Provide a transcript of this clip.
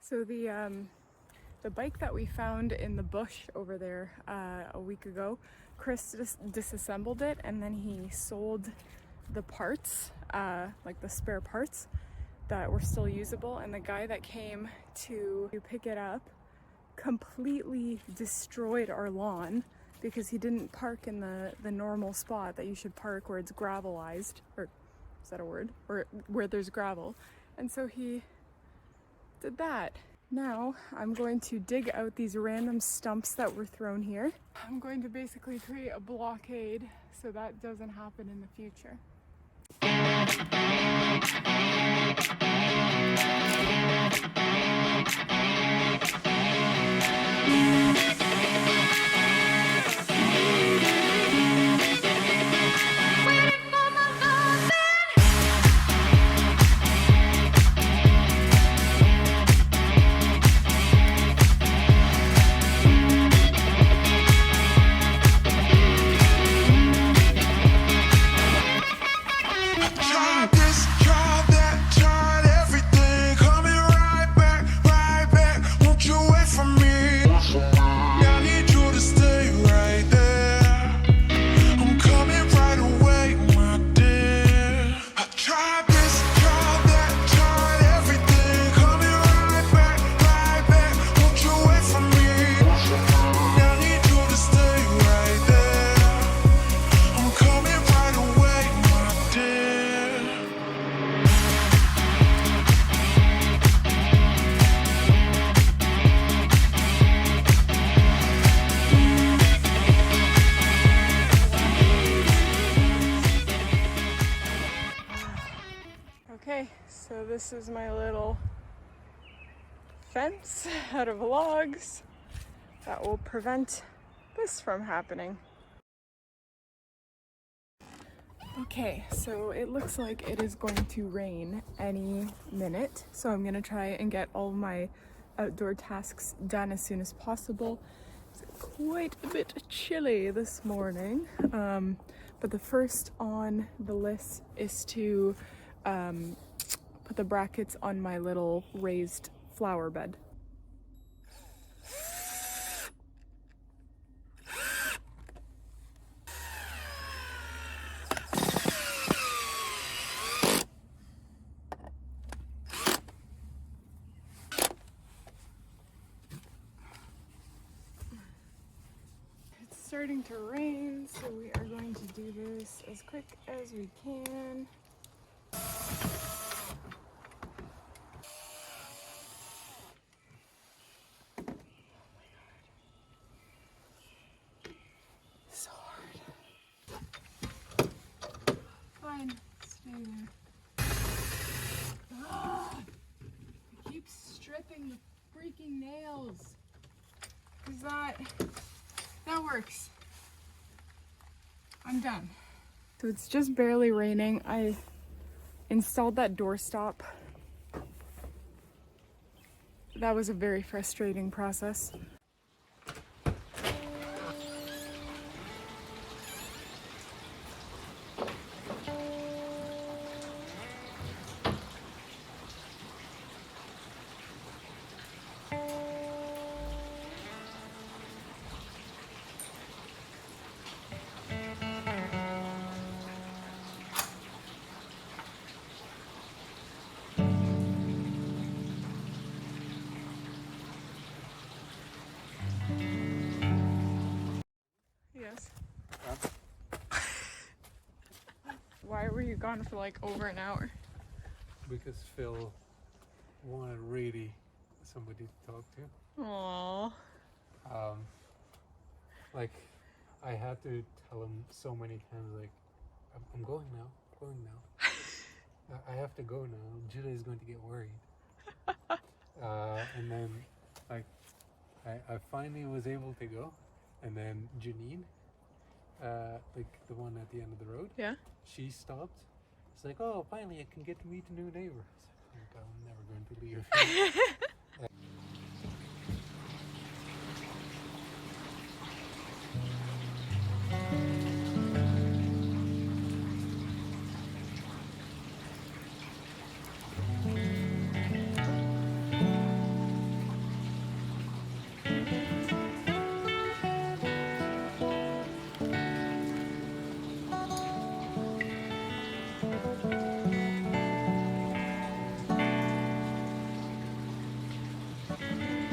So the bike that we found in the bush over there a week ago, Chris disassembled it and then he sold the parts, like the spare parts that were still usable, and the guy that came to pick it up completely destroyed our lawn because he didn't park in the normal spot that you should park where it's gravelized, or is that a word? Or where there's gravel. And so he did that. Now I'm going to dig out these random stumps that were thrown here. I'm going to basically create a blockade so that doesn't happen in the future. Okay, so this is my little fence out of logs that will prevent this from happening. Okay, so it looks like it is going to rain any minute, so I'm gonna try and get all of my outdoor tasks done as soon as possible. It's quite a bit chilly this morning, but the first on the list is to put the brackets on my little raised flower bed. It's starting to rain, so we are going to do this as quick as we can. So hard. Fine, stay there. Ah, I keep stripping the freaking nails. Cause that works. I'm done. So it's just barely raining. I installed that doorstop. That was a very frustrating process. Yes. Why were you gone for like over an hour? Because Phil wanted really somebody to talk to. Aww. Like, I had to tell him so many times, like, I'm going now, I have to go now. Judah is going to get worried. And then, like, I finally was able to go. And then Janine, like the one at the end of the road, Yeah. she stopped. It's like, oh, finally I can get to meet a new neighbor. I was like, I'm never going to leave. Bye.